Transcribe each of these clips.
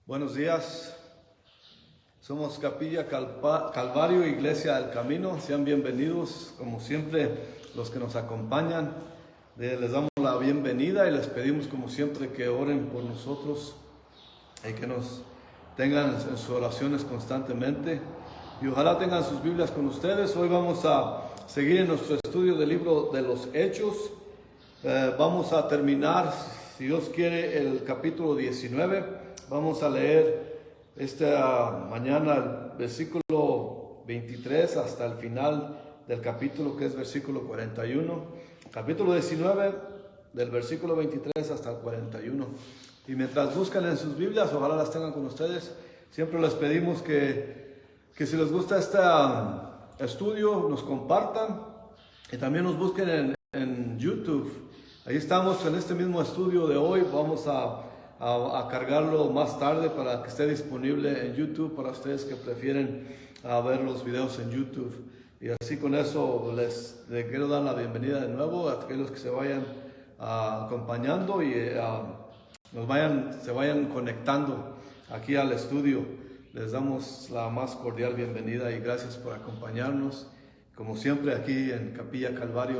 Buenos días, somos Capilla Calvario, Iglesia del Camino. Sean bienvenidos, como siempre, los que nos acompañan. Les damos la bienvenida y les pedimos, como siempre, que oren por nosotros y que nos tengan en sus oraciones constantemente. Y ojalá tengan sus Biblias con ustedes. Hoy vamos a seguir en nuestro estudio del libro de los Hechos. Vamos a terminar, si Dios quiere, el capítulo 19. Vamos a leer esta mañana el versículo 23 hasta el final del capítulo, que es versículo 41. Capítulo 19, del versículo 23 hasta el 41. Y mientras buscan en sus Biblias, ojalá las tengan con ustedes, siempre les pedimos que si les gusta este estudio, nos compartan y también nos busquen en YouTube. Ahí estamos en este mismo estudio de hoy. Vamos a cargarlo más tarde para que esté disponible en YouTube para ustedes que prefieren ver los videos en YouTube. Y así con eso les quiero dar la bienvenida de nuevo a aquellos que se vayan acompañando y se vayan conectando aquí al estudio. Les damos la más cordial bienvenida y gracias por acompañarnos. Como siempre, aquí en Capilla Calvario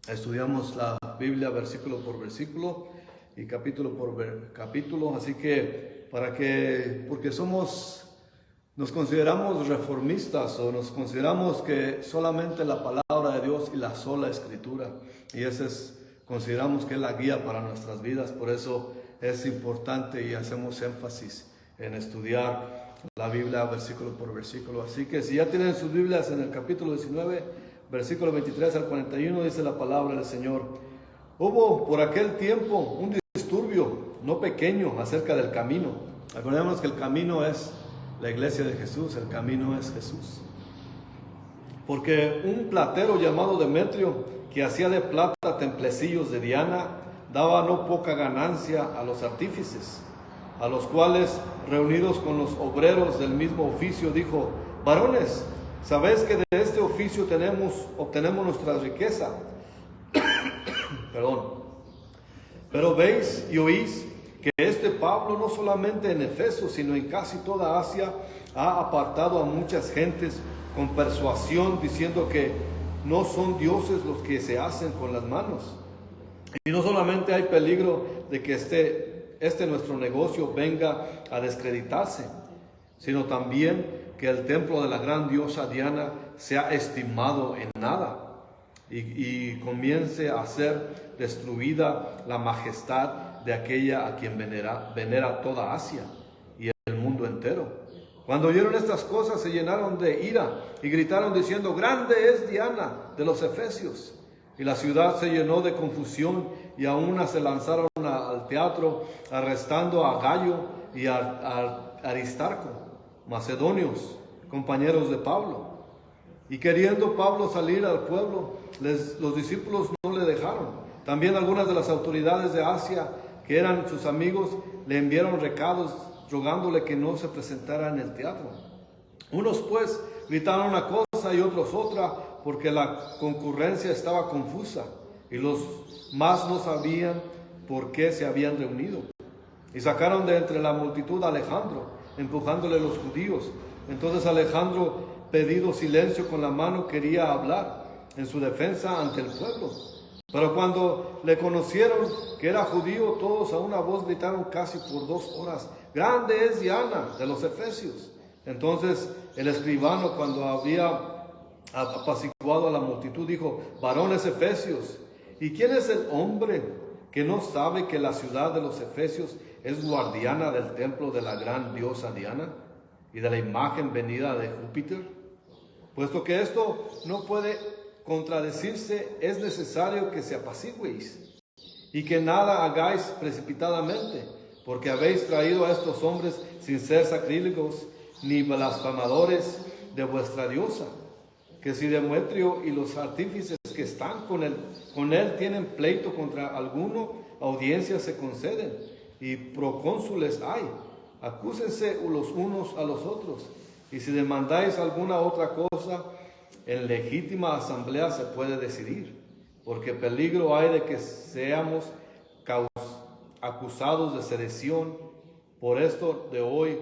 estudiamos la Biblia versículo por versículo y capítulo por capítulo, así que porque nos consideramos reformistas, o nos consideramos que solamente la palabra de Dios y la sola escritura, y consideramos que es la guía para nuestras vidas. Por eso es importante y hacemos énfasis en estudiar la Biblia versículo por versículo. Así que si ya tienen sus Biblias, en el capítulo 19, versículo 23 al 41, dice la palabra del Señor: hubo por aquel tiempo un disturbio no pequeño acerca del camino. Acordémonos que el camino es la iglesia de Jesús, el camino es Jesús. Porque un platero llamado Demetrio, que hacía de plata templecillos de Diana, daba no poca ganancia a los artífices, a los cuales, reunidos con los obreros del mismo oficio, dijo: varones, sabéis que de este oficio obtenemos nuestra riqueza. Pero veis y oís que este Pablo no solamente en Efeso, sino en casi toda Asia, ha apartado a muchas gentes con persuasión, diciendo que no son dioses los que se hacen con las manos. Y no solamente hay peligro de que este nuestro negocio venga a descreditarse, sino también que el templo de la gran diosa Diana sea estimado en nada y comience a ser destruida la majestad de aquella a quien venera toda Asia y el mundo entero. Cuando oyeron estas cosas, se llenaron de ira y gritaron diciendo: grande es Diana de los Efesios. Y la ciudad se llenó de confusión, y a una se lanzaron al teatro, arrestando a Gallo y a Aristarco, macedonios, compañeros de Pablo. Y queriendo Pablo salir al pueblo, los discípulos no le dejaron. También algunas de las autoridades de Asia, que eran sus amigos, le enviaron recados rogándole que no se presentara en el teatro. Unos pues gritaron una cosa y otros otra, porque la concurrencia estaba confusa, y los más no sabían por qué se habían reunido. Y sacaron de entre la multitud a Alejandro, empujándole los judíos. Entonces Alejandro, pedido silencio con la mano, quería hablar en su defensa ante el pueblo. Pero cuando le conocieron que era judío, todos a una voz gritaron casi por 2 horas: grande es Diana de los Efesios. Entonces el escribano, cuando había apaciguado a la multitud, dijo: varones efesios, ¿y quién es el hombre que no sabe que la ciudad de los Efesios es guardiana del templo de la gran diosa Diana y de la imagen venida de Júpiter? Puesto que esto no puede contradecirse, es necesario que se apaciguéis y que nada hagáis precipitadamente, porque habéis traído a estos hombres sin ser sacrílegos ni blasfemadores de vuestra diosa. Que si Demetrio y los artífices que están con él tienen pleito contra alguno, audiencias se conceden y procónsules hay. Acúsense los unos a los otros, y si demandáis alguna otra cosa, en legítima asamblea se puede decidir, porque peligro hay de que seamos acusados de sedición por esto de hoy,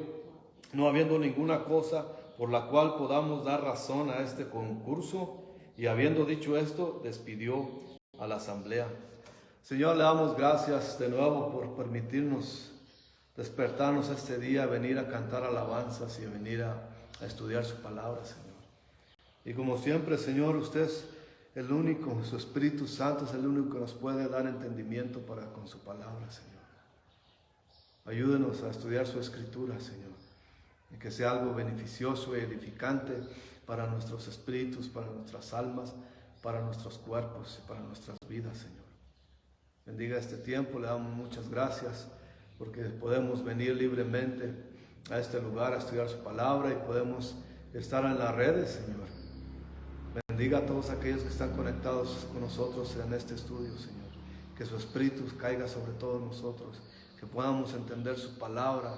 no habiendo ninguna cosa por la cual podamos dar razón a este concurso, y habiendo dicho esto, despidió a la asamblea. Señor, le damos gracias de nuevo por permitirnos despertarnos este día, venir a cantar alabanzas y venir a estudiar su palabra, Señor. Y como siempre, Señor, usted es el único, su Espíritu Santo es el único que nos puede dar entendimiento para con su palabra, Señor. Ayúdenos a estudiar su Escritura, Señor, y que sea algo beneficioso y edificante para nuestros espíritus, para nuestras almas, para nuestros cuerpos y para nuestras vidas, Señor. Bendiga este tiempo, le damos muchas gracias porque podemos venir libremente a este lugar a estudiar su palabra y podemos estar en las redes, Señor. Bendiga a todos aquellos que están conectados con nosotros en este estudio, Señor. Que su Espíritu caiga sobre todos nosotros, que podamos entender su palabra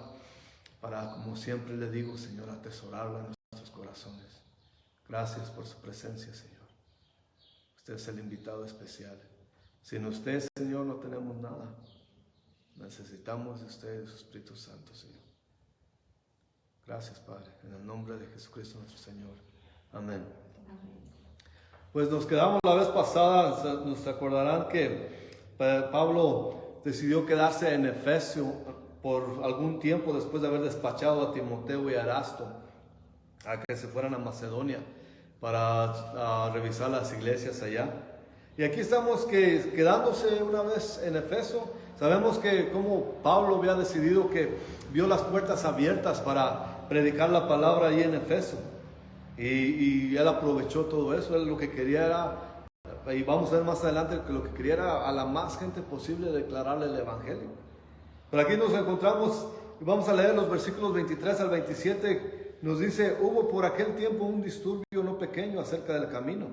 para, como siempre le digo, Señor, atesorarla en nuestros corazones. Gracias por su presencia, Señor. Usted es el invitado especial. Sin usted, Señor, no tenemos nada. Necesitamos de usted y de su Espíritu Santo, Señor. Gracias, Padre, en el nombre de Jesucristo nuestro Señor. Amén. Pues nos quedamos la vez pasada, nos acordarán que Pablo decidió quedarse en Efesio por algún tiempo después de haber despachado a Timoteo y a Erasto a que se fueran a Macedonia para revisar las iglesias allá. Y aquí estamos quedándose una vez en Efeso. Sabemos que como Pablo había decidido que vio las puertas abiertas para predicar la palabra ahí en Efeso. Y él aprovechó todo eso. Él lo que quería era, y vamos a ver más adelante, que lo que quería era a la más gente posible declararle el Evangelio. Pero aquí nos encontramos, y vamos a leer los versículos 23 al 27, nos dice: hubo por aquel tiempo un disturbio no pequeño acerca del camino,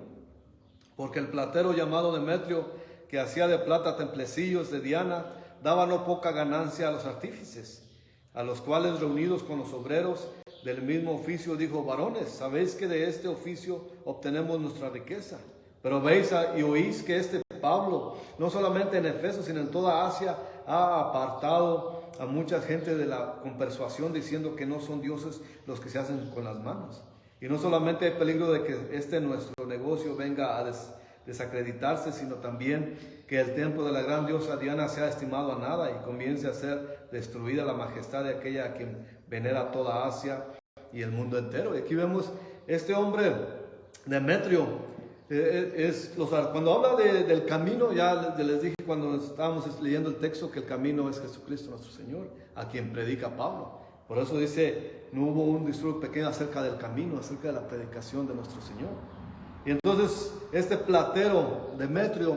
porque el platero llamado Demetrio, que hacía de plata templecillos de Diana, daba no poca ganancia a los artífices, a los cuales, reunidos con los obreros del mismo oficio, dijo: varones, sabéis que de este oficio obtenemos nuestra riqueza. Pero veis y oís que este Pablo, no solamente en Efeso, sino en toda Asia, ha apartado a mucha gente con persuasión, diciendo que no son dioses los que se hacen con las manos. Y no solamente hay peligro de que nuestro negocio venga a desacreditarse, sino también que el templo de la gran diosa Diana sea estimado a nada y comience a ser destruida la majestad de aquella a quien venera toda Asia y el mundo entero. Y aquí vemos este hombre, Demetrio, cuando habla del camino, ya les dije cuando estábamos leyendo el texto que el camino es Jesucristo nuestro Señor, a quien predica Pablo. Por eso dice, no hubo un disturbio pequeño acerca del camino, acerca de la predicación de nuestro Señor. Y entonces este platero, Demetrio,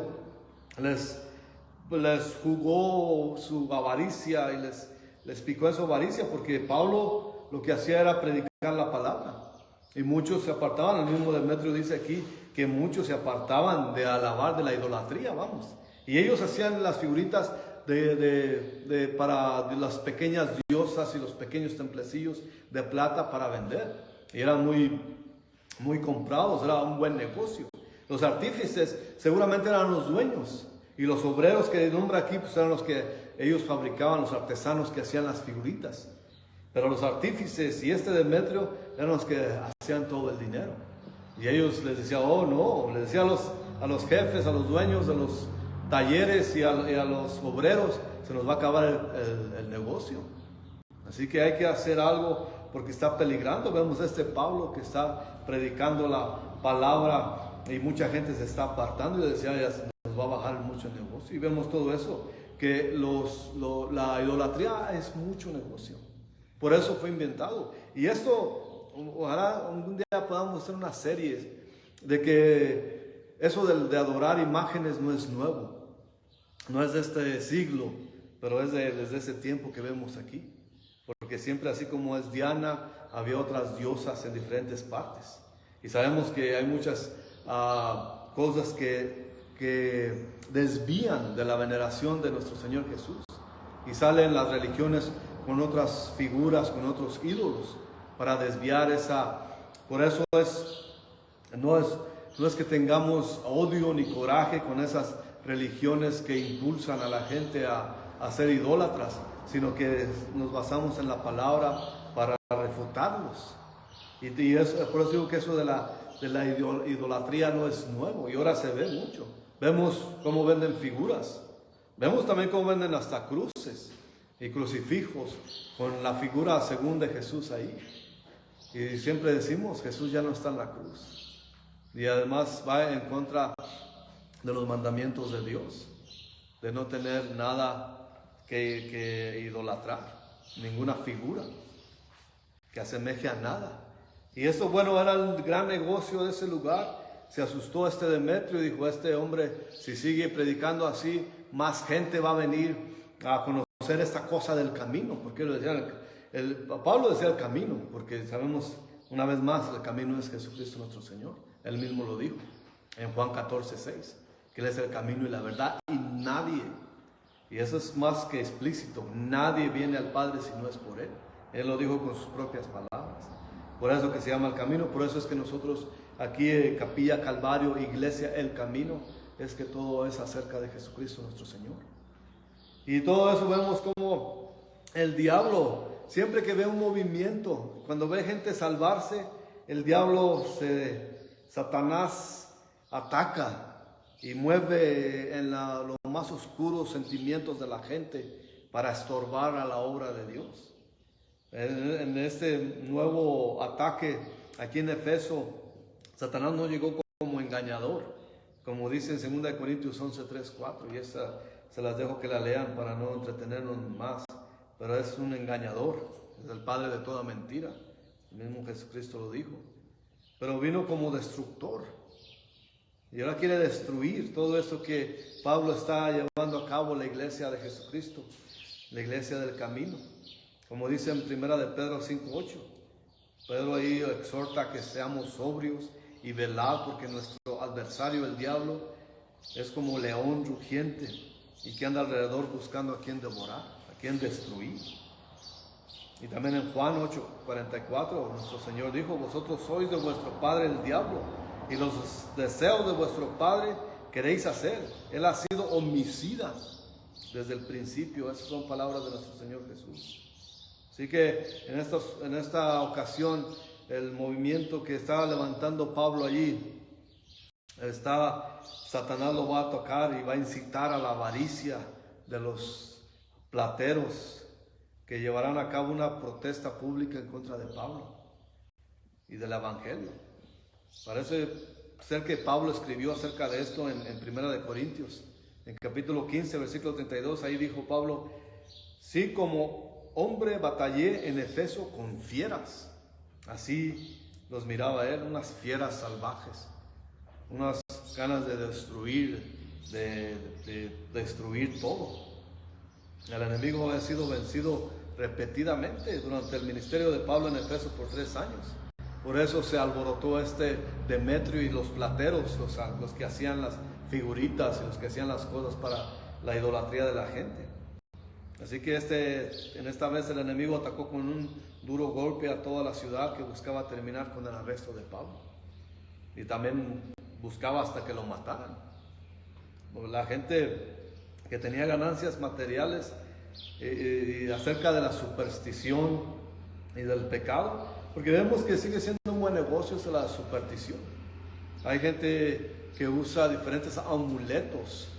les jugó su avaricia y les picó en su avaricia, porque Pablo lo que hacía era predicar la palabra. Y muchos se apartaban. El mismo Demetrio dice aquí que muchos se apartaban de alabar, de la idolatría, vamos. Y ellos hacían las figuritas para las pequeñas diosas y los pequeños templecillos de plata para vender. Y eran muy comprados, era un buen negocio. Los artífices seguramente eran los dueños. Y los obreros que nombra aquí pues eran los que ellos fabricaban, los artesanos que hacían las figuritas. Pero los artífices y Demetrio eran los que hacían todo el dinero. Y ellos les decían, oh no, les decían a los jefes, a los dueños de los talleres y a los obreros, se nos va a acabar el negocio. Así que hay que hacer algo porque está peligrando. Vemos a Pablo que está predicando la palabra y mucha gente se está apartando y decía, ya nos va a bajar mucho el negocio. Y vemos todo eso, que la idolatría es mucho negocio. Por eso fue inventado. Y esto, ojalá un día podamos hacer una serie de que eso de adorar imágenes no es nuevo. No es de este siglo, pero es desde ese tiempo que vemos aquí. Porque siempre, así como es Diana, había otras diosas en diferentes partes. Y sabemos que hay muchas cosas que desvían de la veneración de nuestro Señor Jesús. Y salen las religiones con otras figuras, con otros ídolos, para desviar esa. Por eso no es que tengamos odio ni coraje con esas religiones que impulsan a la gente a a ser idólatras, sino que nos basamos en la palabra para refutarlos. Y eso, por eso digo que eso de la idolatría no es nuevo, y ahora se ve mucho. Vemos cómo venden figuras, vemos también cómo venden hasta cruces y crucifijos con la figura según de Jesús ahí. Y siempre decimos, Jesús ya no está en la cruz. Y además va en contra de los mandamientos de Dios, de no tener nada que idolatrar, ninguna figura que asemeje a nada. Y esto, bueno, era el gran negocio de ese lugar. Se asustó este Demetrio y dijo, este hombre, si sigue predicando así, más gente va a venir a conocer esta cosa del camino. Porque Pablo decía el camino, porque sabemos una vez más, el camino es Jesucristo nuestro Señor. Él mismo lo dijo en Juan 14:6, que Él es el camino y la verdad, y nadie, y eso es más que explícito, nadie viene al Padre si no es por Él. Él lo dijo con sus propias palabras. Por eso que se llama el camino, por eso es que nosotros aquí en Capilla Calvario, Iglesia El Camino, es que todo es acerca de Jesucristo nuestro Señor. Y todo eso vemos como el diablo, siempre que ve un movimiento, cuando ve gente salvarse, el diablo, Satanás ataca y mueve en los más oscuros sentimientos de la gente para estorbar a la obra de Dios. En este nuevo ataque aquí en Efeso, Satanás no llegó como engañador, como dice en 2 Corintios 11:3-4, y esa se las dejo que la lean para no entretenernos más, pero es un engañador, es el padre de toda mentira, el mismo Jesucristo lo dijo, pero vino como destructor, y ahora quiere destruir todo esto que Pablo está llevando a cabo, la iglesia de Jesucristo, la iglesia del camino. Como dice en 1 de Pedro 5:8, Pedro ahí exhorta que seamos sobrios y velad, porque nuestro adversario, el diablo, es como león rugiente y que anda alrededor buscando a quien devorar, a quien destruir. Y también en Juan 8:44, nuestro Señor dijo, vosotros sois de vuestro padre el diablo, y los deseos de vuestro padre queréis hacer. Él ha sido homicida desde el principio. Esas son palabras de nuestro Señor Jesús. Así que en esta ocasión, el movimiento que estaba levantando Pablo allí, Satanás lo va a tocar y va a incitar a la avaricia de los plateros que llevarán a cabo una protesta pública en contra de Pablo y del Evangelio. Parece ser que Pablo escribió acerca de esto en 1 de Corintios, en capítulo 15, versículo 32, ahí dijo Pablo, sí, como hombre batallé en Efeso con fieras. Así los miraba él, unas fieras salvajes, unas ganas de destruir todo. El enemigo había sido vencido repetidamente durante el ministerio de Pablo en Efeso por 3 años. Por eso se alborotó este Demetrio y los plateros, los que hacían las figuritas y los que hacían las cosas para la idolatría de la gente. Así que en esta vez el enemigo atacó con un duro golpe a toda la ciudad que buscaba terminar con el arresto de Pablo. Y también buscaba hasta que lo mataran. La gente que tenía ganancias materiales y acerca de la superstición y del pecado, porque vemos que sigue siendo un buen negocio la superstición. Hay gente que usa diferentes amuletos,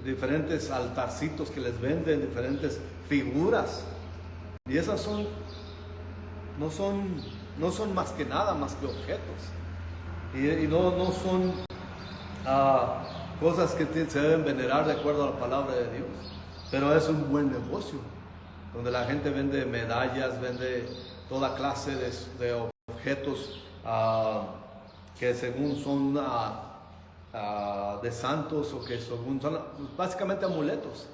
diferentes altarcitos que les venden, diferentes figuras, y esas no son más que nada, más que objetos, y no son cosas que se deben venerar de acuerdo a la palabra de Dios, pero es un buen negocio, donde la gente vende medallas, vende toda clase de objetos que según son de santos, o que según son básicamente amuletos,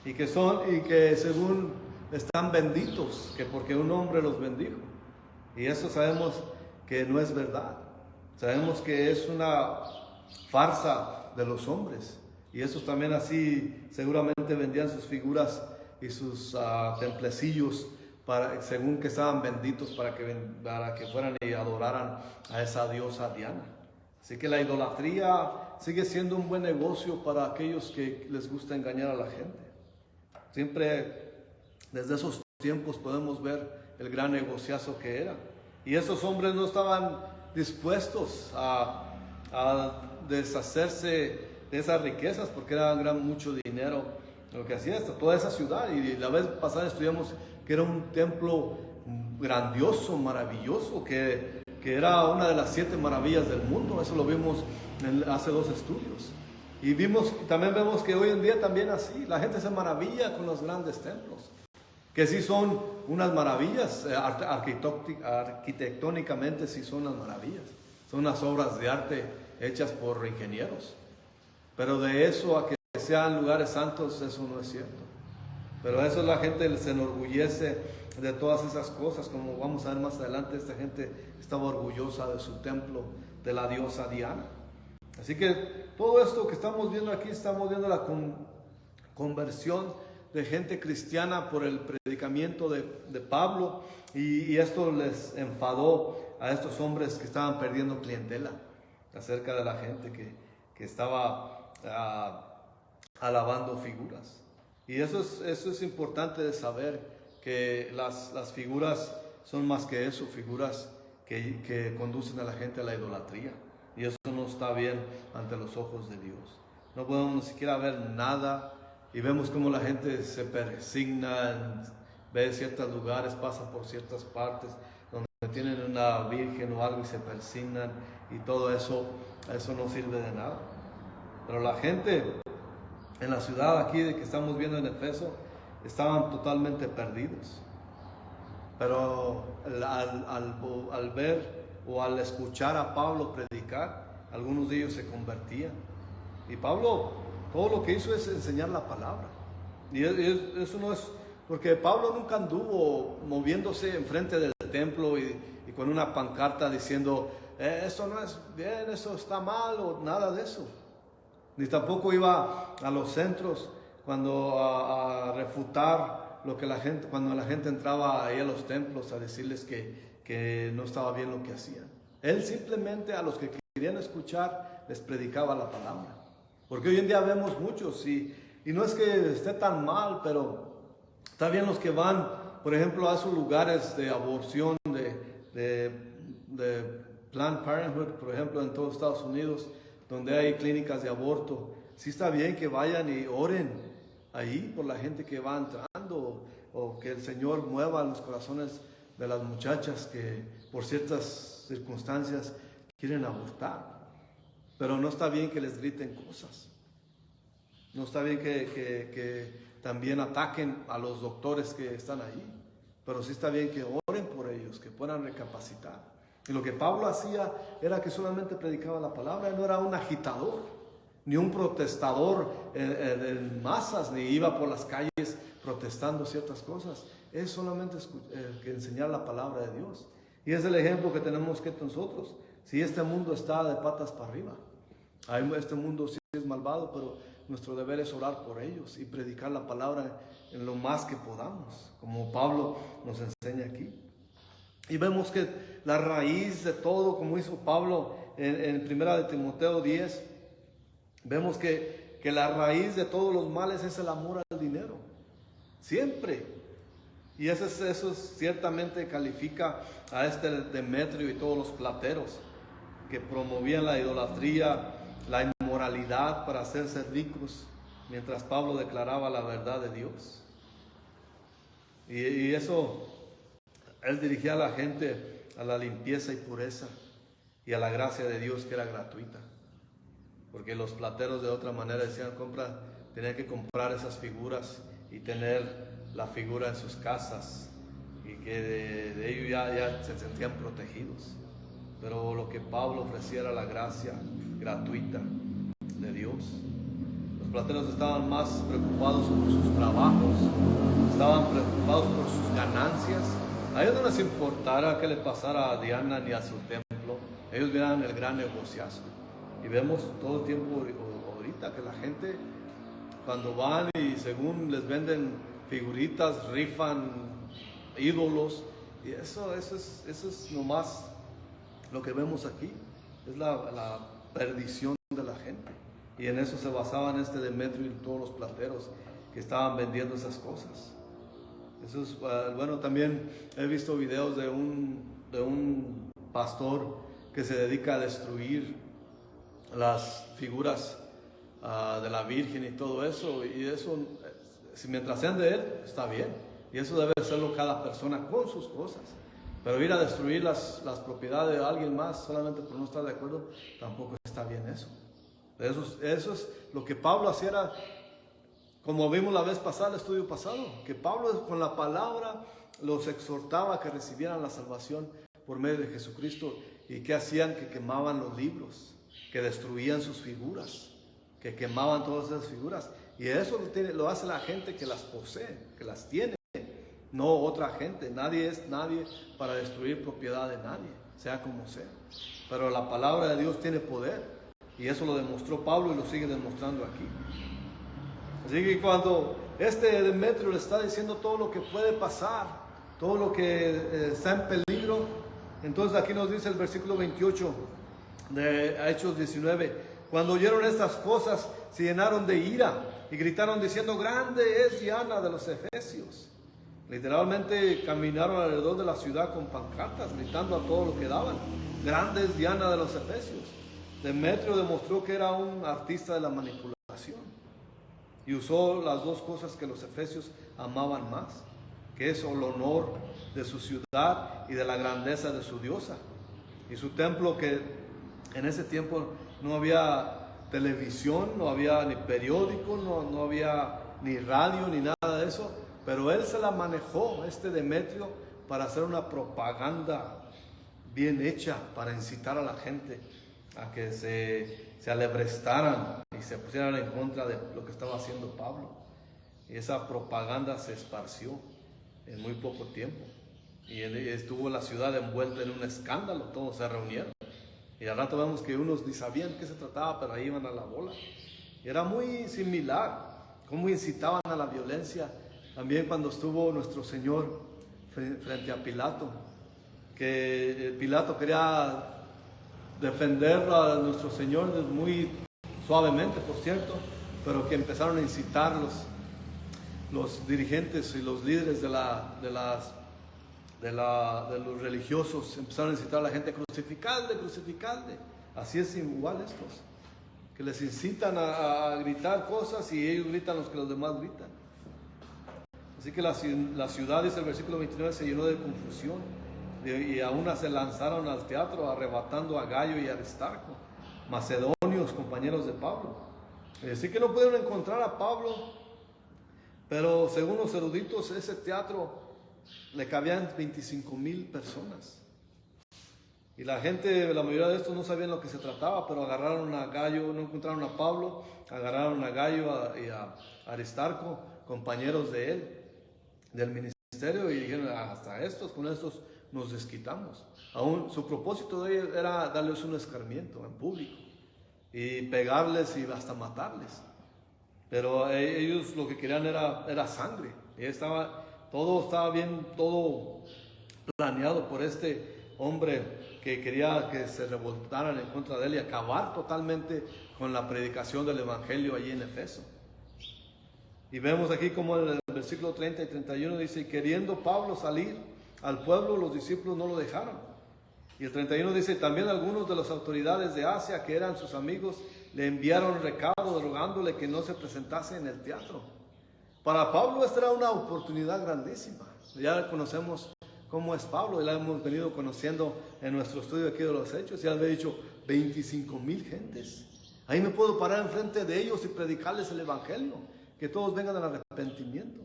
y que según están benditos, que porque un hombre los bendijo, y eso sabemos que no es verdad. Sabemos que es una farsa de los hombres, y esos también así seguramente vendían sus figuras y sus templecillos según que estaban benditos para que fueran y adoraran a esa diosa Diana. Así que la idolatría sigue siendo un buen negocio para aquellos que les gusta engañar a la gente. Siempre desde esos tiempos podemos ver el gran negociazo que era. Y esos hombres no estaban dispuestos a deshacerse de esas riquezas porque era mucho dinero lo que hacía toda esa ciudad. Y la vez pasada estudiamos que era un templo grandioso, maravilloso, que era una de las 7 maravillas del mundo. Eso lo vimos hace 2 estudios. Y también vemos que hoy en día también así, la gente se maravilla con los grandes templos, que sí son unas maravillas, arquitectónicamente sí son unas maravillas, son unas obras de arte hechas por ingenieros, pero de eso a que sean lugares santos, eso no es cierto. Pero eso la gente se enorgullece de todas esas cosas, como vamos a ver más adelante. Esta gente estaba orgullosa de su templo, de la diosa Diana. Así que todo esto que estamos viendo aquí, estamos viendo la conversión de gente cristiana por el predicamiento de Pablo, y esto les enfadó a estos hombres que estaban perdiendo clientela acerca de la gente que estaba alabando figuras. Y eso es importante de saber, que las figuras son más que eso, figuras que conducen a la gente a la idolatría. Y eso no está bien ante los ojos de Dios. No podemos ni siquiera ver nada, y vemos cómo la gente se persigna, ve ciertos lugares, pasa por ciertas partes donde tienen una virgen o algo y se persignan, y todo eso no sirve de nada. Pero la gente en la ciudad aquí que estamos viendo en Efeso estaban totalmente perdidos. Pero al ver o al escuchar a Pablo predicar, algunos de ellos se convertían. Y Pablo, todo lo que hizo es enseñar la palabra. Y eso no es, porque Pablo nunca anduvo moviéndose enfrente del templo y con una pancarta diciendo, eso no es bien, eso está mal, o nada de eso. Ni tampoco iba a los centros cuando a refutar lo que la gente, cuando la gente entraba ahí a los templos a decirles que no estaba bien lo que hacían. Él simplemente a los que querían escuchar les predicaba la palabra. Porque hoy en día vemos muchos, y no es que esté tan mal, pero está bien los que van, por ejemplo, a esos lugares de aborción, de Planned Parenthood, por ejemplo, en todos Estados Unidos, donde hay clínicas de aborto. Sí está bien que vayan y oren ahí por la gente que va entrando, o que el Señor mueva los corazones de las muchachas que por ciertas circunstancias quieren abortar. Pero no está bien que les griten cosas. No está bien que también ataquen a los doctores que están ahí. Pero sí está bien que oren por ellos, que puedan recapacitar. Y lo que Pablo hacía era que solamente predicaba la palabra. Él no era un agitador, ni un protestador en masas, ni iba por las calles protestando ciertas cosas. Es solamente que enseñar la palabra de Dios. Y es el ejemplo que tenemos que nosotros. Si este mundo está de patas para arriba, este mundo sí es malvado, pero nuestro deber es orar por ellos y predicar la palabra en lo más que podamos, como Pablo nos enseña aquí. Y vemos que la raíz de todo, como hizo Pablo en 1 de Timoteo 10, vemos que la raíz de todos los males es el amor al dinero. Siempre. Y eso ciertamente califica a este Demetrio y todos los plateros que promovían la idolatría, la inmoralidad para hacerse ricos, mientras Pablo declaraba la verdad de Dios. Y eso, él dirigía a la gente a la limpieza y pureza y a la gracia de Dios, que era gratuita. Porque los plateros de otra manera decían, tenían que comprar esas figuras y tener la figura en sus casas, y que de ello ya se sentían protegidos. Pero lo que Pablo ofrecía era la gracia gratuita de Dios. Los plateros estaban más preocupados por sus trabajos, estaban preocupados por sus ganancias. A ellos no les importara qué le pasara a Diana ni a su templo. Ellos vieran el gran negociazo. Y vemos todo el tiempo ahorita que la gente, cuando van y según les venden figuritas, rifan ídolos, y eso es nomás lo que vemos aquí. Es la perdición de la gente. Y en eso se basaban Demetrio y todos los plateros, que estaban vendiendo esas cosas. Eso es, bueno, también he visto videos de un pastor que se dedica a destruir las figuras de la Virgen y todo eso, y eso, si mientras sean de él, está bien, y eso debe hacerlo cada persona con sus cosas, pero ir a destruir las propiedades de alguien más solamente por no estar de acuerdo, tampoco está bien eso. Eso es lo que Pablo hacía, era, como vimos la vez pasada, el estudio pasado, que Pablo con la palabra los exhortaba a que recibieran la salvación por medio de Jesucristo. ¿Y qué hacían? Que quemaban los libros, que destruían sus figuras, que quemaban todas esas figuras. Y eso lo hace la gente que las posee, que las tiene, no otra gente. Nadie es nadie para destruir propiedad de nadie, sea como sea. Pero la palabra de Dios tiene poder, y eso lo demostró Pablo y lo sigue demostrando aquí. Así que cuando Demetrio le está diciendo todo lo que puede pasar, todo lo que está en peligro, entonces aquí nos dice el versículo 28 de Hechos 19: cuando oyeron estas cosas, se llenaron de ira y gritaron diciendo: grande es Diana de los Efesios. Literalmente caminaron alrededor de la ciudad con pancartas, gritando a todo lo que daban: grande es Diana de los Efesios. Demetrio demostró que era un artista de la manipulación, y usó las dos cosas que los efesios amaban más, que es el honor de su ciudad y de la grandeza de su diosa. Y su templo, que en ese tiempo no había televisión, no había ni periódico, no había ni radio ni nada de eso, pero él se la manejó, Demetrio, para hacer una propaganda bien hecha, para incitar a la gente a que se alebrestaran y se pusieran en contra de lo que estaba haciendo Pablo. Y esa propaganda se esparció en muy poco tiempo, y estuvo la ciudad envuelta en un escándalo. Todos se reunieron, y al rato vemos que unos ni sabían qué se trataba, pero ahí iban a la bola. Era muy similar cómo incitaban a la violencia también cuando estuvo nuestro Señor frente a Pilato, que Pilato quería defender a nuestro Señor muy suavemente, por cierto, pero que empezaron a incitar los dirigentes y los líderes de los religiosos, empezaron a incitar a la gente: crucificadle, crucificadle. Así es igual estos, que les incitan a gritar cosas, y ellos gritan los que los demás gritan. Así que la ciudad, dice el versículo 29, se llenó de confusión, y aún se lanzaron al teatro, arrebatando a Gayo y a Aristarco, macedonios, compañeros de Pablo. Así que no pudieron encontrar a Pablo, pero según los eruditos, ese teatro le cabían 25,000 personas. Y la gente, la mayoría de estos no sabían lo que se trataba, pero agarraron a Gayo, no encontraron a Pablo, agarraron a Gayo y a Aristarco, compañeros de él, del ministerio, y dijeron: hasta con estos nos desquitamos. Aún su propósito de ellos era darles un escarmiento en público y pegarles y hasta matarles. Pero ellos lo que querían era sangre. Todo estaba bien, todo planeado por este hombre que quería que se revoltaran en contra de él y acabar totalmente con la predicación del evangelio allí en Efeso. Y vemos aquí como en el versículo 30 y 31 dice: queriendo Pablo salir al pueblo, los discípulos no lo dejaron. Y el 31 dice: también algunos de las autoridades de Asia, que eran sus amigos, le enviaron recado rogándole que no se presentase en el teatro. Para Pablo esta era una oportunidad grandísima. Ya conocemos cómo es Pablo, y la hemos venido conociendo en nuestro estudio aquí de los Hechos. Ya había dicho: 25,000 gentes. Ahí me puedo parar enfrente de ellos y predicarles el evangelio, que todos vengan al arrepentimiento.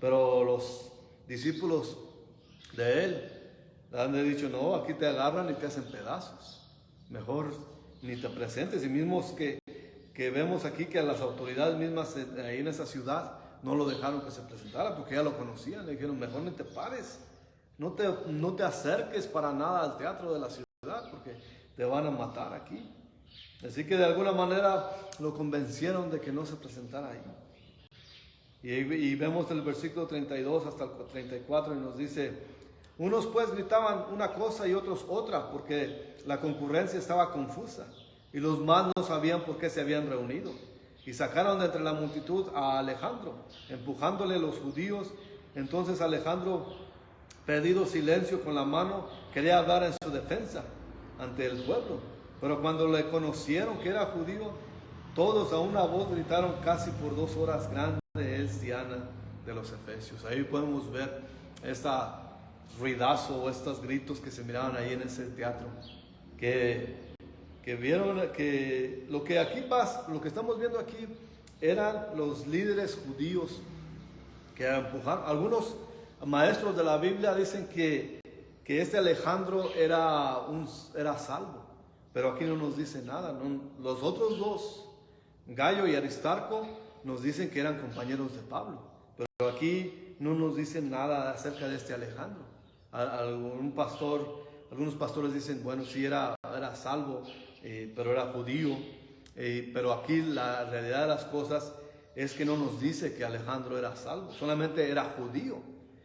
Pero los discípulos de él le han dicho: no, aquí te agarran y te hacen pedazos, mejor ni te presentes. Y mismos que vemos aquí que a las autoridades mismas ahí en esa ciudad no lo dejaron que se presentara, porque ya lo conocían. Le dijeron: mejor ni te pares, no te acerques para nada al teatro de la ciudad, porque te van a matar aquí. Así que de alguna manera lo convencieron de que no se presentara ahí. Y vemos del versículo 32 hasta el 34, y nos dice: unos pues gritaban una cosa y otros otra, porque la concurrencia estaba confusa, y los más no sabían por qué se habían reunido. y sacaron de entre la multitud a Alejandro, empujándole los judíos. Entonces Alejandro, pedido silencio con la mano, quería hablar en su defensa ante el pueblo. Pero cuando le conocieron que era judío, todos a una voz gritaron casi por 2 horas: grande es Diana de los Efesios. Ahí podemos ver esta ruidazo o estos gritos que se miraban ahí en ese teatro, que vieron que lo que aquí pasa, lo que estamos viendo aquí, eran los líderes judíos que empujaron. Algunos maestros de la Biblia dicen que este Alejandro era salvo, pero aquí no nos dice nada. Los otros dos, Gayo y Aristarco, nos dicen que eran compañeros de Pablo, pero aquí no nos dicen nada acerca de este Alejandro. Algunos pastores dicen, bueno, sí era salvo, pero era judío, pero aquí la realidad de las cosas es que no nos dice que Alejandro era salvo, solamente era judío,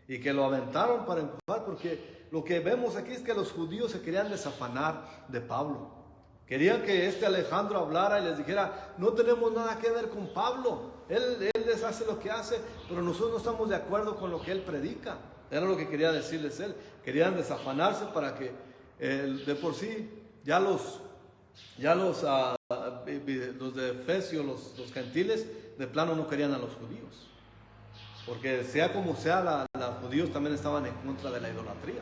y que lo aventaron para empujar, porque lo que vemos aquí es que los judíos se querían desafanar de Pablo. Querían que este Alejandro hablara y les dijera: no tenemos nada que ver con Pablo, él les hace lo que hace, pero nosotros no estamos de acuerdo con lo que él predica. Era lo que quería decirles él. Querían desafanarse para que de por sí ya los de Efesios, los gentiles, de plano no querían a los judíos, porque sea como sea, los judíos también estaban en contra de la idolatría,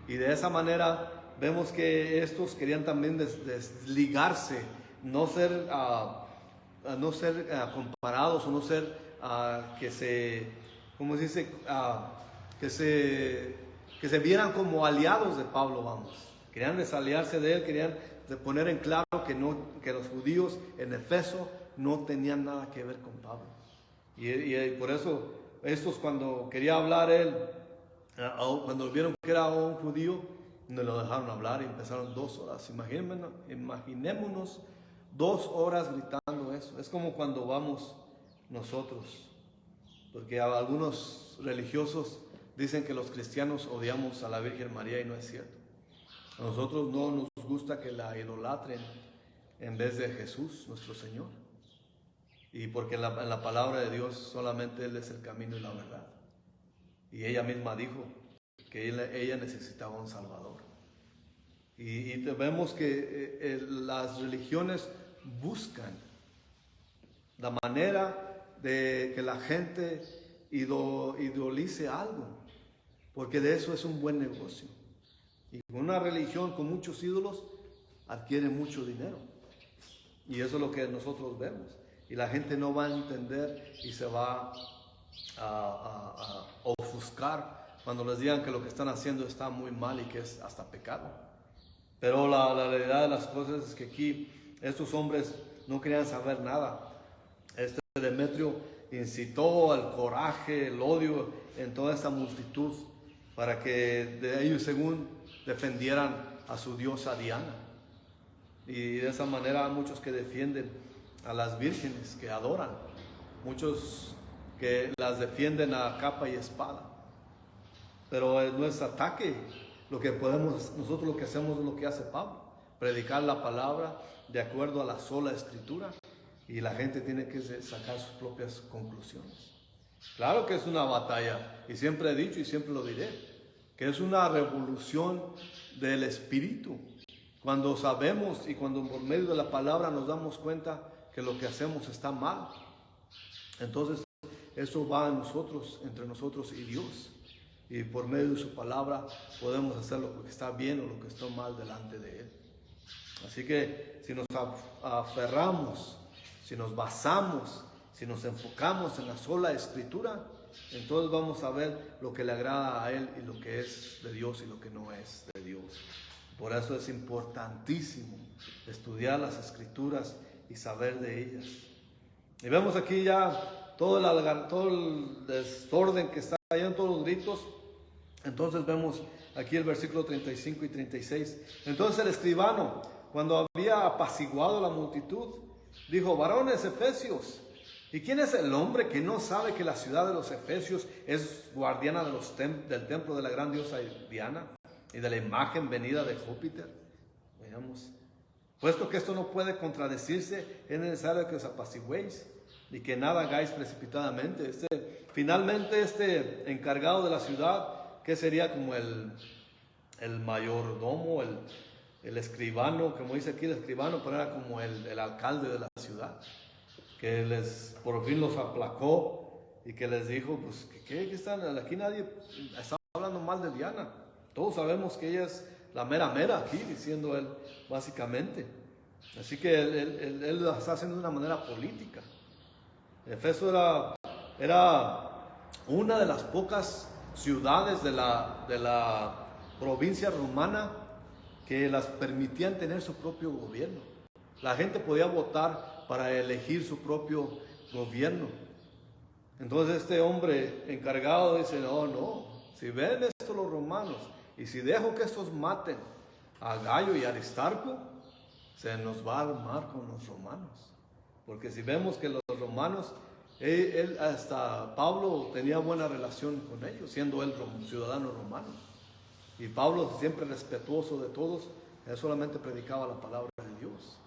y de esa manera vemos que estos querían también desligarse, no ser comparados, o no ser ¿cómo se dice? Que se vieran como aliados de Pablo, vamos. Querían desaliarse de él, querían poner en claro que los judíos en Efeso no tenían nada que ver con Pablo. Y por eso estos, cuando quería hablar él, cuando vieron que era un judío, no lo dejaron hablar y empezaron 2 horas. Imaginémonos 2 horas gritando eso. Es como cuando vamos nosotros, porque algunos religiosos dicen que los cristianos odiamos a la Virgen María, y no es cierto. A nosotros no nos gusta que la idolatren en vez de Jesús, nuestro Señor. Y porque en la palabra de Dios solamente Él es el camino y la verdad. Y ella misma dijo que ella necesitaba un Salvador. Y vemos que las religiones buscan la manera de que la gente idolice algo, porque de eso es un buen negocio. Y una religión con muchos ídolos adquiere mucho dinero, y eso es lo que nosotros vemos, y la gente no va a entender y se va a ofuscar cuando les digan que lo que están haciendo está muy mal y que es hasta pecado. Pero la realidad de las cosas es que aquí estos hombres no querían saber nada. Este Demetrio incitó al coraje, el odio en toda esta multitud, para que de ellos, según, defendieran a su diosa Diana. Y de esa manera hay muchos que defienden a las vírgenes, que adoran, muchos que las defienden a capa y espada. Pero no es ataque. Nosotros lo que hacemos es lo que hace Pablo: predicar la palabra de acuerdo a la sola escritura, y la gente tiene que sacar sus propias conclusiones. Claro que es una batalla, y siempre he dicho y siempre lo diré, que es una revolución del espíritu, cuando sabemos y cuando por medio de la palabra nos damos cuenta que lo que hacemos está mal. Entonces eso va en nosotros, entre nosotros y Dios, y por medio de su palabra podemos hacer lo que está bien o lo que está mal delante de Él. Así que si nos aferramos, si nos basamos, si nos enfocamos en la sola escritura, entonces vamos a ver lo que le agrada a Él y lo que es de Dios y lo que no es de Dios. Por eso es importantísimo estudiar las escrituras y saber de ellas. Y vemos aquí ya todo el desorden que está allá en todos los gritos. Entonces vemos aquí el versículo 35 y 36. Entonces el escribano, cuando había apaciguado la multitud, dijo: varones efesios, ¿y quién es el hombre que no sabe que la ciudad de los efesios es guardiana del templo de la gran diosa Diana y de la imagen venida de Júpiter? Veamos. Puesto que esto no puede contradecirse, es necesario que os apaciguéis y que nada hagáis precipitadamente. Finalmente este encargado de la ciudad, que sería como el mayordomo, el escribano, como dice aquí el escribano, pero era como el alcalde de la ciudad, que por fin los aplacó y que les dijo, pues, ¿qué están? Aquí nadie está hablando mal de Diana. Todos sabemos que ella es la mera mera aquí, diciendo él, básicamente. Así que él lo está haciendo de una manera política. Efeso era una de las pocas ciudades de la provincia romana que las permitían tener su propio gobierno. La gente podía votar para elegir su propio gobierno. Entonces este hombre encargado dice, no, si ven esto los romanos y si dejo que estos maten a Gayo y Aristarco, se nos va a armar con los romanos. Porque si vemos que los romanos, hasta Pablo tenía buena relación con ellos, siendo él ciudadano romano. Y Pablo, siempre respetuoso de todos, él solamente predicaba la palabra de Dios.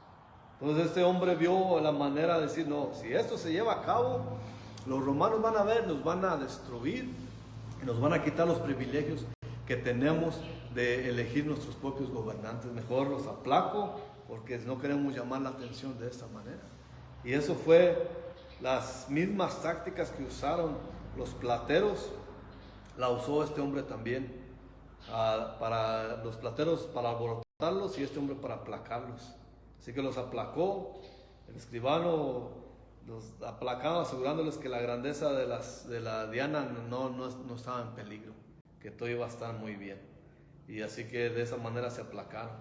Entonces este hombre vio la manera de decir, no, si esto se lleva a cabo, los romanos van a ver, nos van a destruir y nos van a quitar los privilegios que tenemos de elegir nuestros propios gobernantes. Mejor los aplaco porque no queremos llamar la atención de esta manera. Y eso fue las mismas tácticas que usaron los plateros, la usó este hombre también. Para los plateros para alborotarlos y este hombre para aplacarlos. Así que los aplacó, el escribano los aplacaba asegurándoles que la grandeza de la Diana no estaba en peligro, que todo iba a estar muy bien. Y así que de esa manera se aplacaron.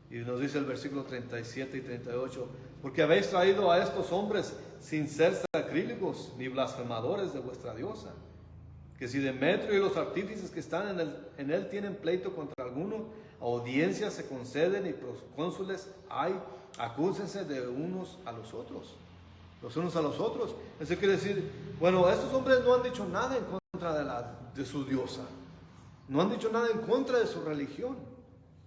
Y nos dice el versículo 37 y 38, porque habéis traído a estos hombres sin ser sacrílegos ni blasfemadores de vuestra diosa, que si Demetrio y los artífices que están en él tienen pleito contra alguno, audiencias se conceden y procónsules hay, acúsense de unos a los otros. Los unos a los otros. Eso quiere decir, bueno, estos hombres no han dicho nada en contra de su diosa. No han dicho nada en contra de su religión.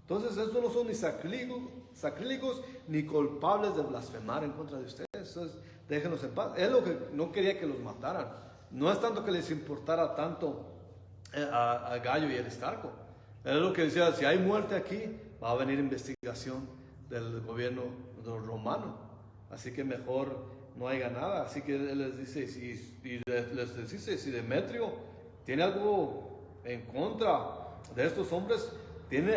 Entonces, estos no son ni sacrílegos ni culpables de blasfemar en contra de ustedes. Entonces, déjenlos en paz. Él lo que no quería que los mataran. No es tanto que les importara tanto a Gayo y Aristarco. Él lo que decía, si hay muerte aquí, va a venir investigación del gobierno romano. Así que mejor no haya nada. Así que él les dice, les dice, si Demetrio tiene algo en contra de estos hombres,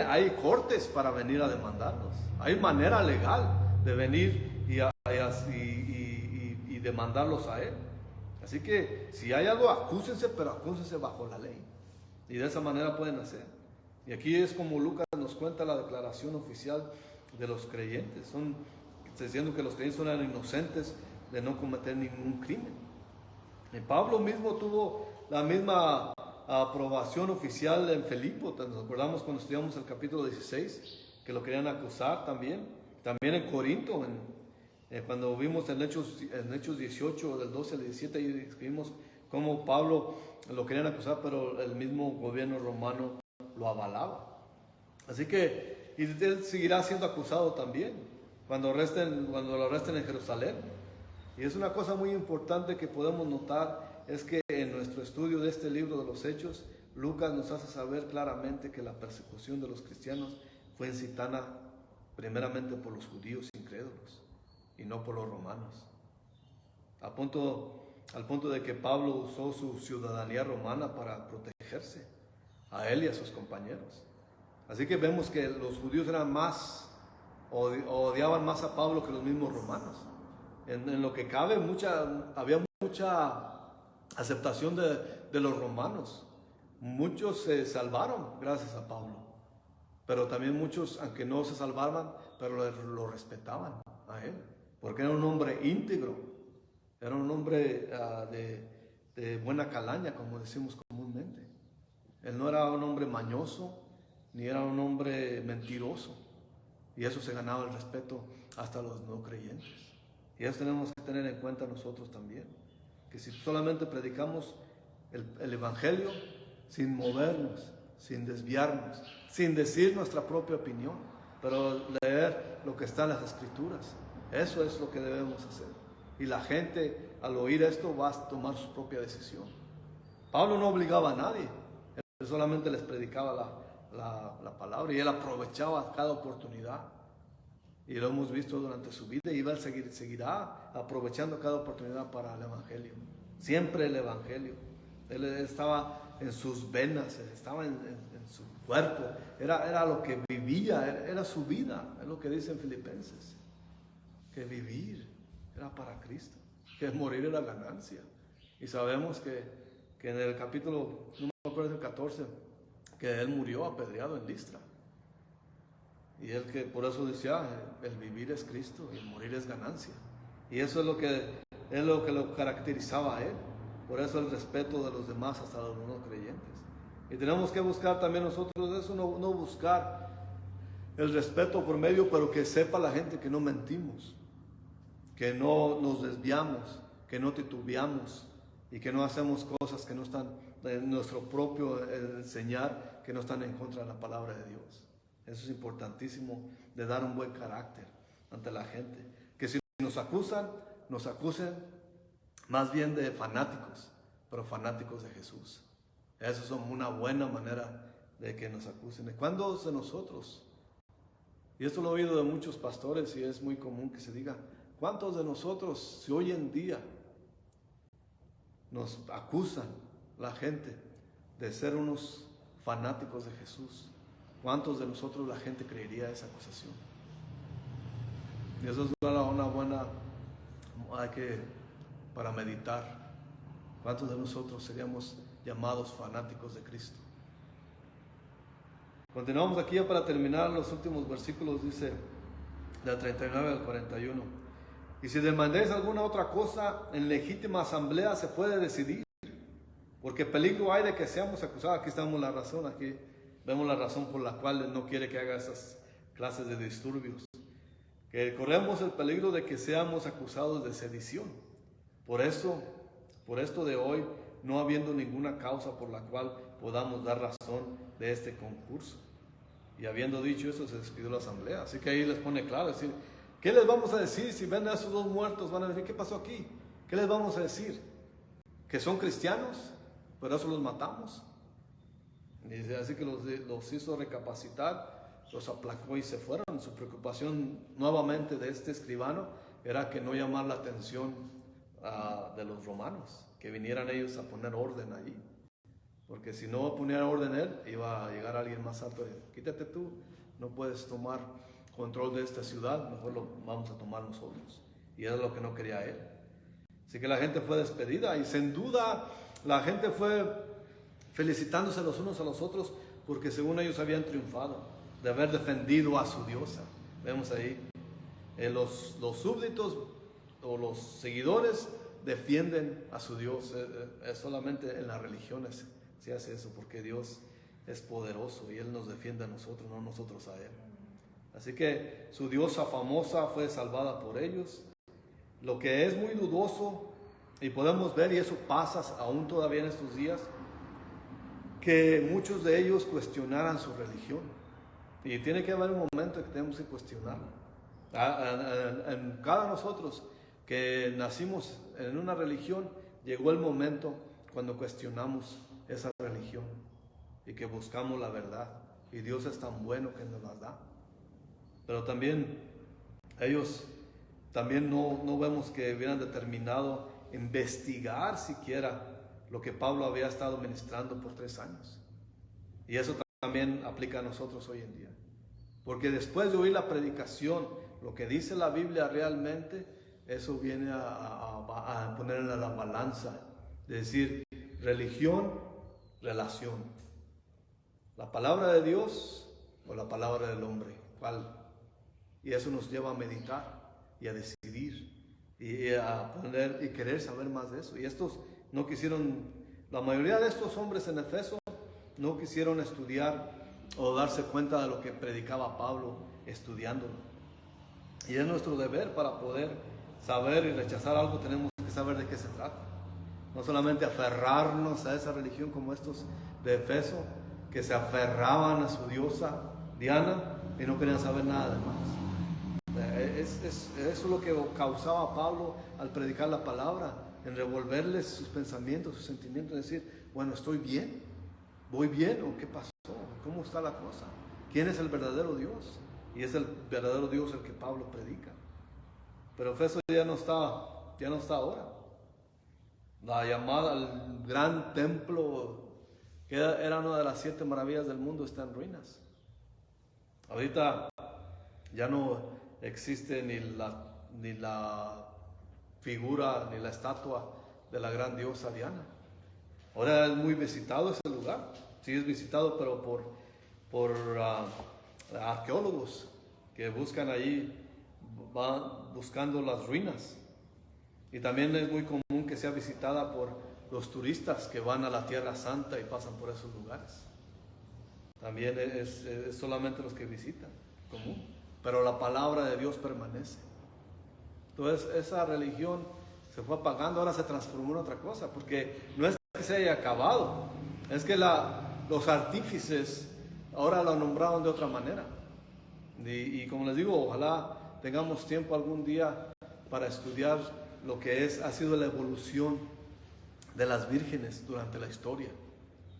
hay cortes para venir a demandarlos. Hay manera legal de venir y demandarlos a él. Así que si hay algo, acúsense, pero acúsense bajo la ley. Y de esa manera pueden hacer. Y aquí es como Lucas nos cuenta la declaración oficial de los creyentes. Diciendo que los creyentes eran inocentes de no cometer ningún crimen. Y Pablo mismo tuvo la misma aprobación oficial en Filipo. Nos acordamos cuando estudiamos el capítulo 16, que lo querían acusar también. También en Corinto, cuando vimos en Hechos 18, del 12 al 17, ahí escribimos cómo Pablo lo querían acusar, pero el mismo gobierno romano lo avalaba. Así que él seguirá siendo acusado también cuando lo arresten en Jerusalén. Y es una cosa muy importante que podemos notar, es que en nuestro estudio de este libro de los Hechos, Lucas nos hace saber claramente que la persecución de los cristianos fue incitada primeramente por los judíos incrédulos y no por los romanos. Al punto de que Pablo usó su ciudadanía romana para protegerse a él y a sus compañeros. Así que vemos que los judíos odiaban más a Pablo que los mismos romanos. En lo que cabe, había mucha aceptación de los romanos. Muchos se salvaron gracias a Pablo, pero también muchos, aunque no se salvaban, pero lo respetaban a él, porque era un hombre íntegro, era un hombre de buena calaña, como decimos comúnmente. Él no era un hombre mañoso, ni era un hombre mentiroso, y eso se ganaba el respeto hasta los no creyentes. Y eso tenemos que tener en cuenta nosotros también, que si solamente predicamos el Evangelio sin movernos, sin desviarnos, sin decir nuestra propia opinión, pero leer lo que está en las Escrituras. Eso es lo que debemos hacer. Y la gente, al oír esto, va a tomar su propia decisión. Pablo no obligaba a nadie, él solamente les predicaba la palabra, y él aprovechaba cada oportunidad. Y lo hemos visto durante su vida, y él seguirá aprovechando cada oportunidad para el Evangelio. Siempre el Evangelio. Él estaba en sus venas, estaba en su cuerpo, era lo que vivía, era su vida. Es lo que dice en Filipenses, que vivir era para Cristo, que morir era ganancia. Y sabemos que en el capítulo, no me acuerdo, el 14, que él murió apedreado en Listra. Y él, que por eso decía, el vivir es Cristo y el morir es ganancia. Y eso es lo que lo caracterizaba a él. Por eso el respeto de los demás, hasta los no creyentes. Y tenemos que buscar también nosotros eso, no buscar el respeto por medio, pero que sepa la gente que no mentimos, que no nos desviamos, que no titubeamos y que no hacemos cosas que no están en nuestro propio enseñar, que no están en contra de la palabra de Dios. Eso es importantísimo, de dar un buen carácter ante la gente. Que si nos acusen más bien de fanáticos, pero fanáticos de Jesús. Eso es una buena manera de que nos acusen. ¿Cuántos de nosotros? Y esto lo he oído de muchos pastores y es muy común que se diga, ¿cuántos de nosotros, si hoy en día nos acusan la gente de ser unos fanáticos de Jesús, cuántos de nosotros la gente creería esa acusación? Y eso es una buena, para meditar. ¿Cuántos de nosotros seríamos llamados fanáticos de Cristo? Continuamos aquí ya para terminar los últimos versículos, dice del 39 al 41. Y si demandéis alguna otra cosa, en legítima asamblea se puede decidir, porque peligro hay de que seamos acusados. Aquí estamos la razón, aquí vemos la razón por la cual Él no quiere que haga esas clases de disturbios. Que corremos el peligro de que seamos acusados de sedición. Por esto de hoy, no habiendo ninguna causa por la cual podamos dar razón de este concurso. Y habiendo dicho eso, se despidió la asamblea. Así que ahí les pone claro, decir, ¿qué les vamos a decir si ven a esos dos muertos? Van a decir, ¿qué pasó aquí? ¿Qué les vamos a decir? ¿Que son cristianos? ¿Por eso los matamos? Y así que los hizo recapacitar, los aplacó y se fueron. Su preocupación nuevamente de este escribano era que no llamar la atención de los romanos, que vinieran ellos a poner orden allí. Porque si no ponía orden él, iba a llegar alguien más alto y quítate tú, no puedes tomar control de esta ciudad, mejor lo vamos a tomar nosotros. Y era lo que no quería él. Así que la gente fue despedida y sin duda la gente fue felicitándose los unos a los otros porque según ellos habían triunfado de haber defendido a su diosa. Vemos ahí, los súbditos o los seguidores defienden a su Dios. Es solamente en las religiones se hace eso, porque Dios es poderoso y Él nos defiende a nosotros, no nosotros a Él. Así que su diosa famosa fue salvada por ellos. Lo que es muy dudoso, y podemos ver, y eso pasa aún todavía en estos días, que muchos de ellos cuestionaran su religión. Y tiene que haber un momento en que tenemos que cuestionarla. En cada nosotros que nacimos en una religión, llegó el momento cuando cuestionamos esa religión y que buscamos la verdad. Y Dios es tan bueno que nos las da. Pero también ellos también no vemos que hubieran determinado investigar siquiera lo que Pablo había estado ministrando por 3 años. Y eso también aplica a nosotros hoy en día. Porque después de oír la predicación, lo que dice la Biblia realmente, eso viene a poner en la balanza. De decir, religión, relación. La palabra de Dios o la palabra del hombre. ¿Cuál? Y eso nos lleva a meditar y a decidir y a poner y querer saber más de eso. Y estos no quisieron, la mayoría de estos hombres en Efeso no quisieron estudiar o darse cuenta de lo que predicaba Pablo estudiándolo. Y es nuestro deber, para poder saber y rechazar algo, tenemos que saber de qué se trata. No solamente aferrarnos a esa religión como estos de Efeso, que se aferraban a su diosa Diana, y no querían saber nada de más. Eso es lo que causaba a Pablo al predicar la palabra, en revolverles sus pensamientos, sus sentimientos, decir, bueno, ¿estoy bien? ¿Voy bien o qué pasó? ¿Cómo está la cosa? ¿Quién es el verdadero Dios? Y es el verdadero Dios el que Pablo predica. Pero Efeso ya no está ahora. La llamada al gran templo, que era una de las 7 maravillas del mundo, está en ruinas. Ahorita ya no existe ni la figura, ni la estatua de la gran diosa Diana. Ahora es muy visitado ese lugar. Sí es visitado, pero por arqueólogos que buscan allí, van buscando las ruinas. Y también es muy común que sea visitada por los turistas que van a la Tierra Santa y pasan por esos lugares. También es solamente los que visitan, común. Pero la palabra de Dios permanece. Entonces esa religión se fue apagando, ahora se transformó en otra cosa, porque no es que se haya acabado, es que los artífices ahora lo nombraron de otra manera. Y como les digo, ojalá tengamos tiempo algún día para estudiar lo que ha sido la evolución de las vírgenes durante la historia,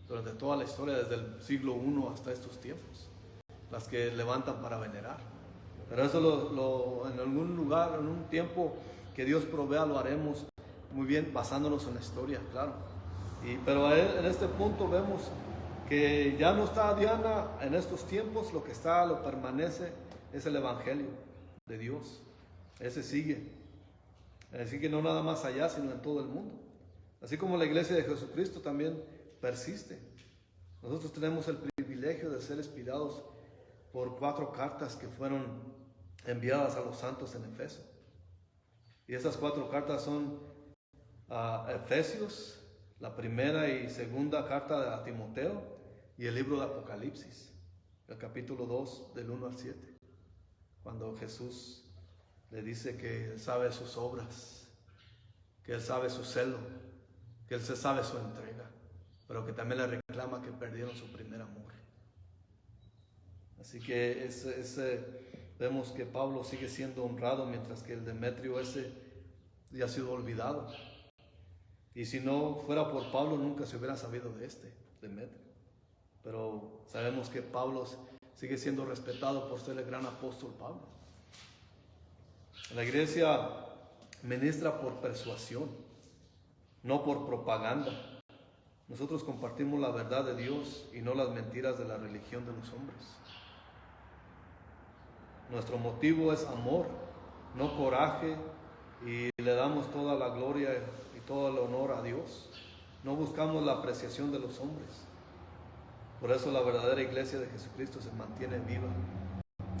durante toda la historia, desde el siglo I hasta estos tiempos, las que levantan para venerar. Pero eso en algún lugar, en un tiempo que Dios provea, lo haremos muy bien, basándonos en la historia, claro. Pero en este punto vemos que ya no está Diana en estos tiempos, lo permanece es el Evangelio de Dios. Ese sigue. Así que no nada más allá, sino en todo el mundo. Así como la iglesia de Jesucristo también persiste. Nosotros tenemos el privilegio de ser inspirados por 4 cartas que fueron enviadas a los santos en Efeso. Y esas 4 cartas son Efesios, la primera y segunda carta a Timoteo, y el libro de Apocalipsis, el capítulo 2 del 1 al 7, cuando Jesús le dice que Él sabe sus obras, que Él sabe su celo, que Él se sabe su entrega, pero que también le reclama que perdieron su primer amor. Así que vemos que Pablo sigue siendo honrado, mientras que el Demetrio ese ya ha sido olvidado. Y si no fuera por Pablo, nunca se hubiera sabido de Demetrio. Pero sabemos que Pablo sigue siendo respetado por ser el gran apóstol Pablo. La iglesia ministra por persuasión, no por propaganda. Nosotros compartimos la verdad de Dios y no las mentiras de la religión de los hombres. Nuestro motivo es amor, no coraje, y le damos toda la gloria y todo el honor a Dios. No buscamos la apreciación de los hombres. Por eso la verdadera iglesia de Jesucristo se mantiene viva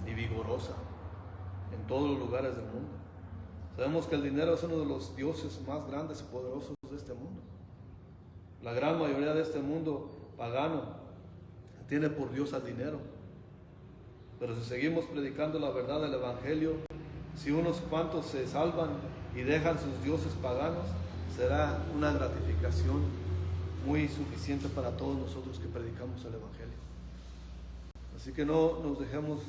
y vigorosa en todos los lugares del mundo. Sabemos que el dinero es uno de los dioses más grandes y poderosos de este mundo. La gran mayoría de este mundo pagano tiene por Dios al dinero. Pero si seguimos predicando la verdad del Evangelio, si unos cuantos se salvan y dejan sus dioses paganos, será una gratificación muy suficiente para todos nosotros que predicamos el Evangelio. Así que no nos dejemos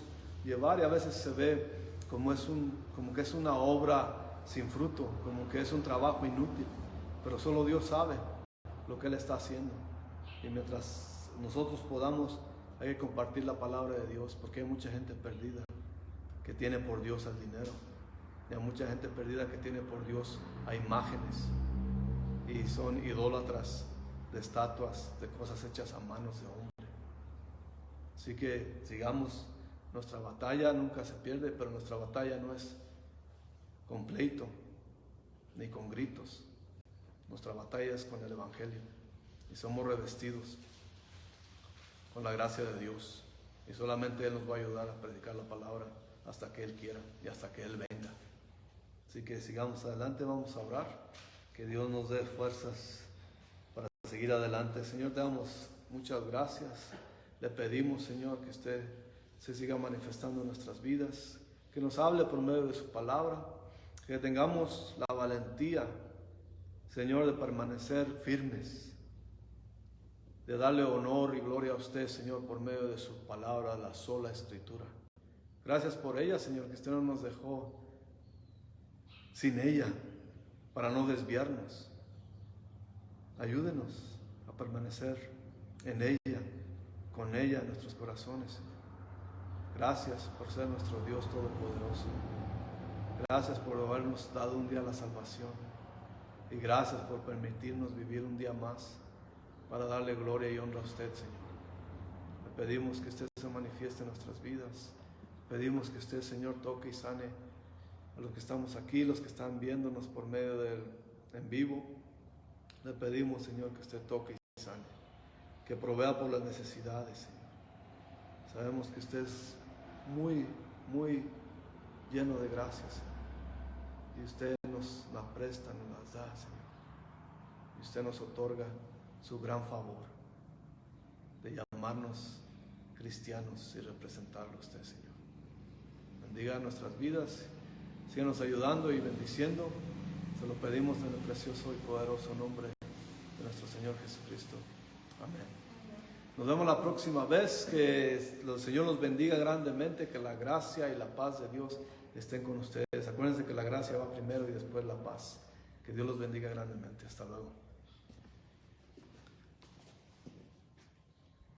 llevar, y a veces se ve como que es una obra sin fruto, como que es un trabajo inútil, pero solo Dios sabe lo que Él está haciendo. Y mientras nosotros podamos, hay que compartir la palabra de Dios, porque hay mucha gente perdida que tiene por Dios al dinero, y hay mucha gente perdida que tiene por Dios a imágenes, y son idólatras de estatuas, de cosas hechas a manos de hombre. Así que sigamos. Nuestra batalla nunca se pierde, pero nuestra batalla no es con pleito ni con gritos. Nuestra batalla es con el Evangelio, y somos revestidos con la gracia de Dios, y solamente Él nos va a ayudar a predicar la palabra hasta que Él quiera y hasta que Él venga. Así que sigamos adelante, vamos a orar, que Dios nos dé fuerzas para seguir adelante. Señor, te damos muchas gracias. Le pedimos, Señor, que usted se siga manifestando en nuestras vidas, que nos hable por medio de su palabra, que tengamos la valentía, Señor, de permanecer firmes, de darle honor y gloria a usted, Señor, por medio de su palabra, la sola Escritura. Gracias por ella, Señor, que usted no nos dejó sin ella para no desviarnos. Ayúdenos a permanecer en ella, con ella en nuestros corazones, Señor. Gracias por ser nuestro Dios Todopoderoso. Gracias por habernos dado un día la salvación. Y gracias por permitirnos vivir un día más para darle gloria y honra a usted, Señor. Le pedimos que usted se manifieste en nuestras vidas. Pedimos que usted, Señor, toque y sane a los que estamos aquí, los que están viéndonos por medio del en vivo. Le pedimos, Señor, que usted toque y sane, que provea por las necesidades, Señor. Sabemos que usted es muy, muy lleno de gracias, Señor. Y usted nos la presta, nos las da, Señor. Y usted nos otorga su gran favor de llamarnos cristianos y representarlo a usted, Señor. Bendiga nuestras vidas, síganos ayudando y bendiciendo. Se lo pedimos en el precioso y poderoso nombre de nuestro Señor Jesucristo. Amén. Nos vemos la próxima vez. Que el Señor los bendiga grandemente. Que la gracia y la paz de Dios estén con ustedes. Acuérdense que la gracia va primero y después la paz. Que Dios los bendiga grandemente. Hasta luego.